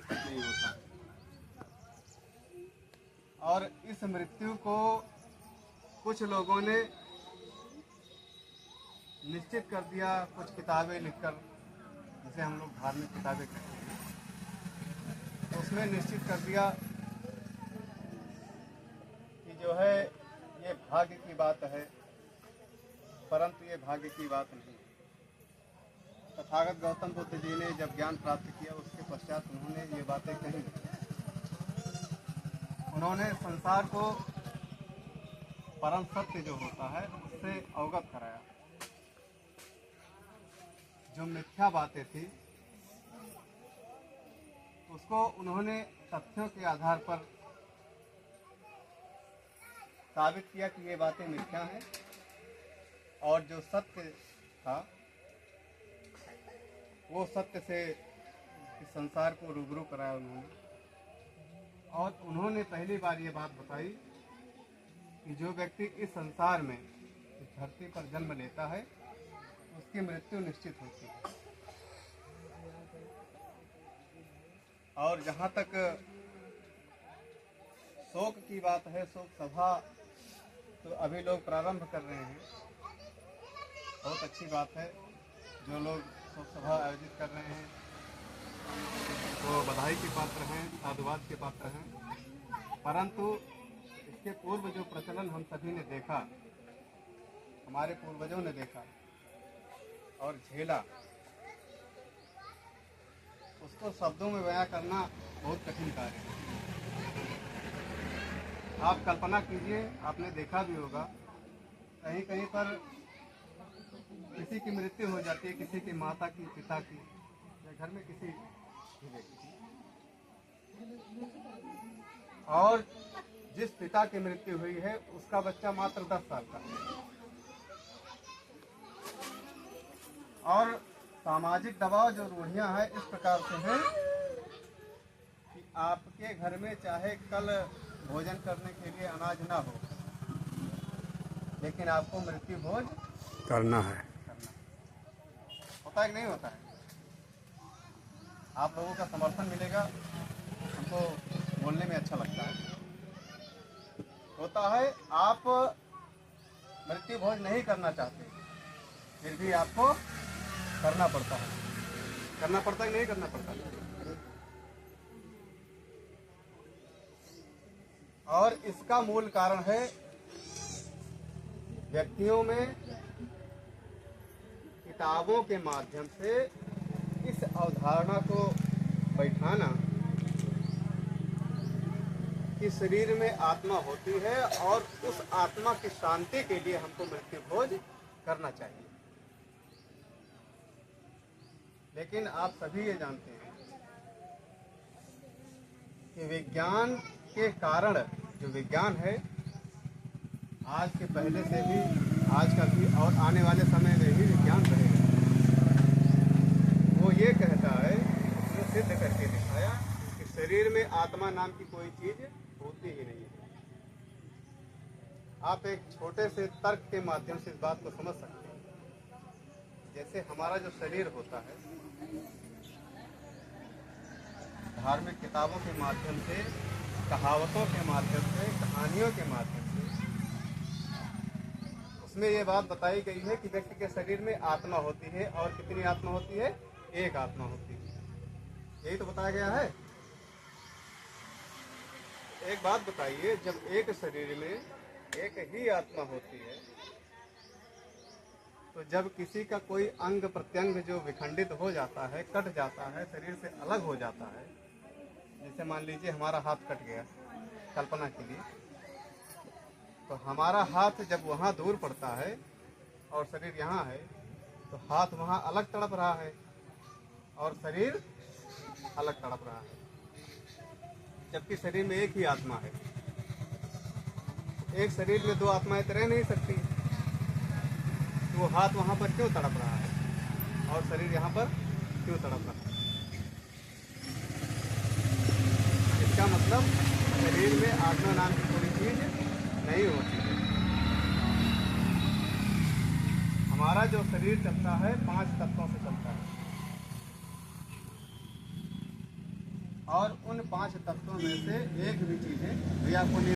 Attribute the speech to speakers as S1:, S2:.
S1: तक नहीं होता। और इस मृत्यु को कुछ लोगों ने निश्चित कर दिया, कुछ किताबें लिखकर, जिसे हम लोग धार्मिक किताबें कहते हैं, तो उसमें निश्चित कर दिया कि जो है ये भाग्य की बात है, परंतु ये भाग्य की बात नहीं। तथागत गौतम बुद्ध जी ने जब ज्ञान प्राप्त किया उसके पश्चात उन्होंने ये बातें कही। उन्होंने संसार को परम सत्य जो होता है उससे अवगत कराया। जो मिथ्या बातें थी उसको उन्होंने तथ्यों के आधार पर साबित किया कि ये बातें मिथ्या हैं, और जो सत्य था वो सत्य से इस संसार को रूबरू कराया उन्होंने। और उन्होंने पहली बार ये बात बताई कि जो व्यक्ति इस संसार में, इस धरती पर जन्म लेता है, उसकी मृत्यु निश्चित होती है। और जहाँ तक शोक की बात है, शोक सभा तो अभी लोग प्रारंभ कर रहे हैं, बहुत अच्छी बात है। जो लोग शोक सभा आयोजित कर रहे हैं वो बधाई के पात्र हैं, साधुवाद के पात्र हैं। परंतु इसके पूर्व जो प्रचलन हम सभी ने देखा, हमारे पूर्वजों ने देखा और झेला, उसको शब्दों में बयां करना बहुत कठिन कार्य है। आप कल्पना कीजिए, आपने देखा भी होगा कहीं कहीं पर किसी की मृत्यु हो जाती है, किसी की माता की, पिता की, या घर में किसी भी व्यक्ति की, और जिस पिता की मृत्यु हुई है उसका बच्चा मात्र 10 साल का है। और सामाजिक दबाव जो रूढ़ियां हैं इस प्रकार से हैं कि आपके घर में चाहे कल भोजन करने के लिए अनाज ना हो, लेकिन आपको मृत्यु भोज
S2: करना है।
S1: होता है कि नहीं होता है? आप लोगों का समर्थन मिलेगा, हमको बोलने में अच्छा लगता है। होता है, आप मृत्यु भोज नहीं करना चाहते, फिर भी आपको करना पड़ता है। करना पड़ता है कि नहीं करना पड़ता है? और इसका मूल कारण है व्यक्तियों में किताबों के माध्यम से इस अवधारणा को बैठाना कि शरीर में आत्मा होती है और उस आत्मा की शांति के लिए हमको मृत्यु भोज करना चाहिए। लेकिन आप सभी ये जानते हैं कि विज्ञान के कारण, जो विज्ञान है आज के पहले से भी, आज का भी और आने वाले समय में भी विज्ञान रहेगा, वो ये कहता है, उसने सिद्ध करके दिखाया कि शरीर में आत्मा नाम की कोई चीज होती ही नहीं है। आप एक छोटे से तर्क के माध्यम से इस बात को समझ सकते हैं। जैसे हमारा जो शरीर होता है, धार्मिक किताबों के माध्यम से, कहावतों के माध्यम से, कहानियों के माध्यम से उसमें ये बात बताई गई है कि व्यक्ति के शरीर में आत्मा होती है, और कितनी आत्मा होती है? एक आत्मा होती है। यही तो बताया गया है। एक बात बताइए, जब एक शरीर में एक ही आत्मा होती है, तो जब किसी का कोई अंग प्रत्यंग जो विखंडित हो जाता है, कट जाता है, शरीर से अलग हो जाता है, जैसे मान लीजिए हमारा हाथ कट गया, कल्पना के लिए, तो हमारा हाथ जब वहाँ दूर पड़ता है और शरीर यहाँ है, तो हाथ वहाँ अलग तड़प रहा है और शरीर अलग तड़प रहा है, जबकि शरीर में एक ही आत्मा है। एक शरीर में दो आत्माएं तो रह नहीं सकती, तो वो हाथ वहाँ पर क्यों तड़प रहा है और शरीर यहाँ पर क्यों तड़प रहा है? इसका मतलब शरीर में आत्मा नाम की कोई चीज नहीं होती है। हमारा जो शरीर चलता है 5 तत्वों से चलता है, और उन 5 तत्वों में से एक भी चीजें भी आपको